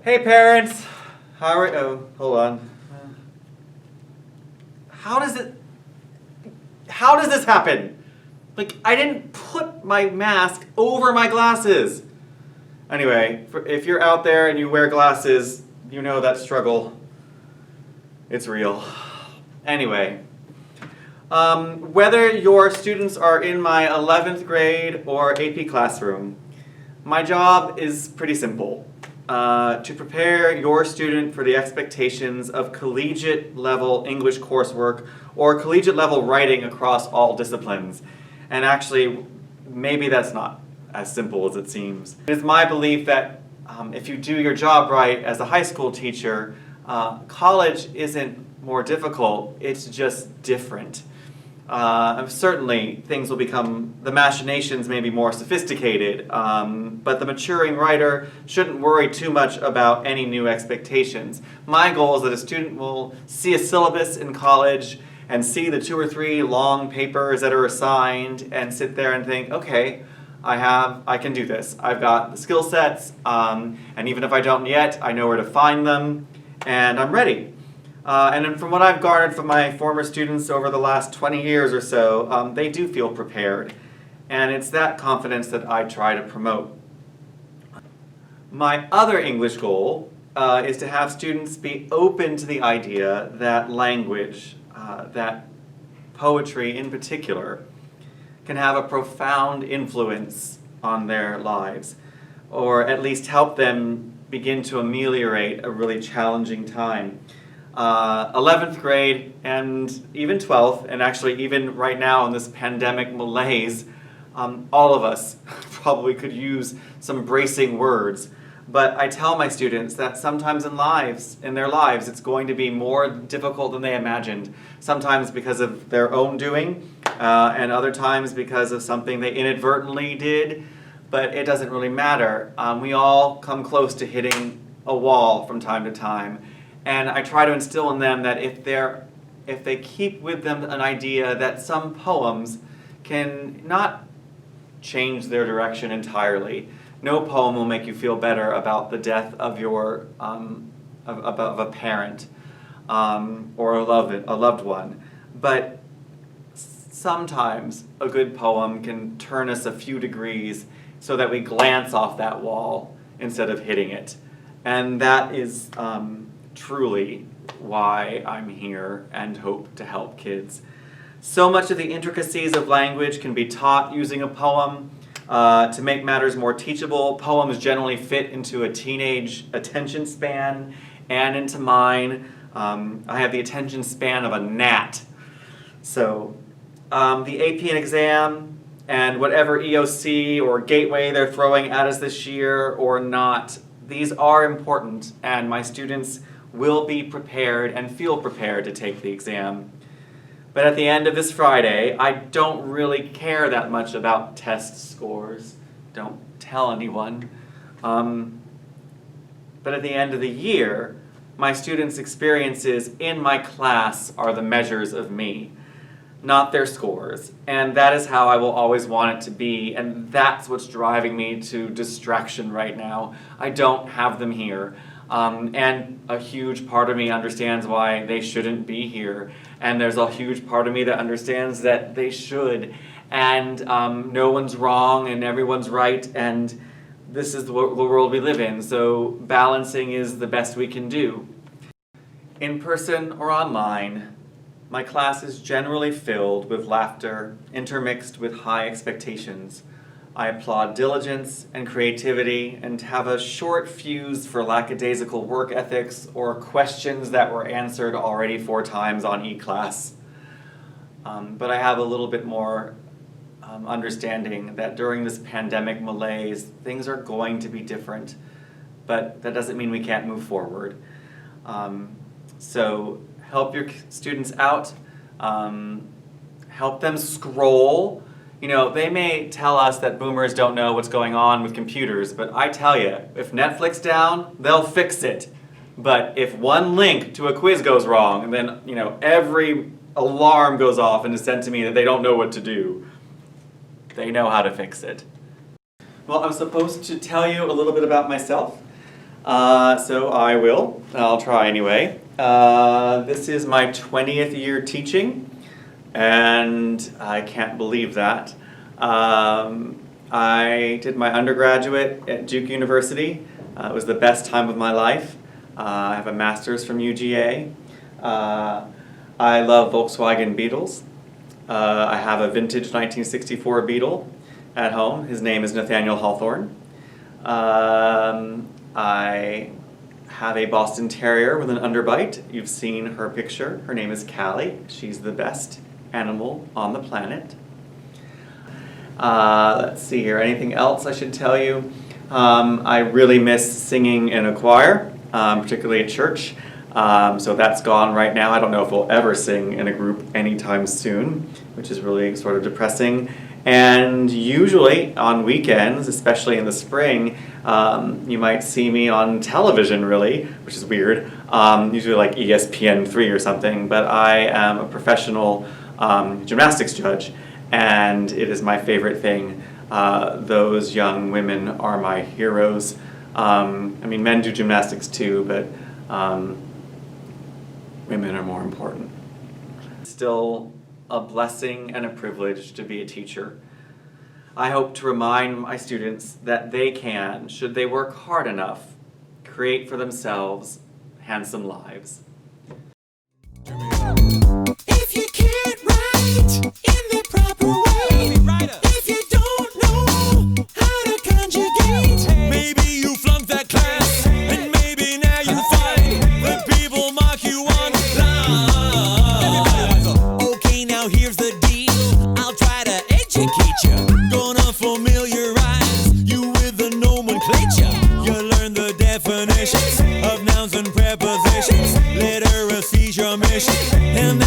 Hey parents! Oh, hold on. How does this happen? Like, I didn't put my mask over my glasses. Anyway, if you're out there and you wear glasses, you know that struggle. It's real. Anyway, whether your students are in my 11th grade or AP classroom, my job is pretty simple. To prepare your student for the expectations of collegiate level English coursework or collegiate level writing across all disciplines. And actually, maybe that's not as simple as it seems. It is my belief that if you do your job right as a high school teacher, college isn't more difficult, it's just different. Certainly things will become, the machinations may be more sophisticated, but the maturing writer shouldn't worry too much about any new expectations. My goal is that a student will see a syllabus in college and see the 2 or 3 long papers that are assigned and sit there and think, okay, I can do this. I've got the skill sets, and even if I don't yet, I know where to find them, and I'm ready. And then from what I've garnered from my former students over the last 20 years or so, they do feel prepared. And it's that confidence that I try to promote. My other English goal is to have students be open to the idea that language, that poetry in particular, can have a profound influence on their lives, or at least help them begin to ameliorate a really challenging time. 11th grade and even 12th, and actually even right now in this pandemic malaise, all of us probably could use some bracing words. But I tell my students that sometimes in their lives, it's going to be more difficult than they imagined. Sometimes because of their own doing, and other times because of something they inadvertently did. But it doesn't really matter. We all come close to hitting a wall from time to time. And I try to instill in them that if they keep with them an idea that some poems can not change their direction entirely. No poem will make you feel better about the death of your of a parent or a loved one, but sometimes a good poem can turn us a few degrees so that we glance off that wall instead of hitting it, and that is truly why I'm here and hope to help kids. So much of the intricacies of language can be taught using a poem. To make matters more teachable, poems generally fit into a teenage attention span and into mine. I have the attention span of a gnat. So the AP and exam and whatever EOC or gateway they're throwing at us this year or not, these are important, and my students will be prepared and feel prepared to take the exam. But at the end of this Friday, I don't really care that much about test scores. Don't tell anyone. But at the end of the year, my students' experiences in my class are the measures of me, not their scores. And that is how I will always want it to be, and that's what's driving me to distraction right now. I don't have them here. And a huge part of me understands why they shouldn't be here. And there's a huge part of me that understands that they should. And no one's wrong and everyone's right. And this is the world we live in. So balancing is the best we can do. In person or online, my class is generally filled with laughter, intermixed with high expectations. I applaud diligence and creativity and have a short fuse for lackadaisical work ethics or questions that were answered already 4 times on e-class. But I have a little bit more understanding that during this pandemic malaise, things are going to be different, but that doesn't mean we can't move forward. So help your students out, help them scroll. You know, they may tell us that boomers don't know what's going on with computers, but I tell you, if Netflix down, they'll fix it. But if one link to a quiz goes wrong, and then, you know, every alarm goes off and is sent to me that they don't know what to do, they know how to fix it. Well, I'm supposed to tell you a little bit about myself. So I will. I'll try anyway. This is my 20th year teaching, and I can't believe that. I did my undergraduate at Duke University. It was the best time of my life. I have a master's from UGA. I love Volkswagen Beetles. I have a vintage 1964 Beetle at home. His name is Nathaniel Hawthorne. I have a Boston Terrier with an underbite. You've seen her picture. Her name is Callie. She's the best animal on the planet. Let's see here. Anything else I should tell you? I really miss singing in a choir, particularly at church. So that's gone right now. I don't know if we'll ever sing in a group anytime soon, which is really sort of depressing. And usually on weekends, especially in the spring, you might see me on television, really, which is weird, usually like ESPN3 or something, but I am a professional gymnastics judge, and it is my favorite thing. Those young women are my heroes. I mean, men do gymnastics too, but women are more important. Still a blessing and a privilege to be a teacher. I hope to remind my students that they can, should they work hard enough, create for themselves handsome lives. If you can't write in the proper way, if you don't know how to conjugate, maybe you flunked that class, and maybe now you find that people mock you online. Okay, now here's the deal. I'll try to educate you. Gonna familiarize you with the nomenclature. You'll learn the definitions of nouns and prepositions. Literacy's your mission, and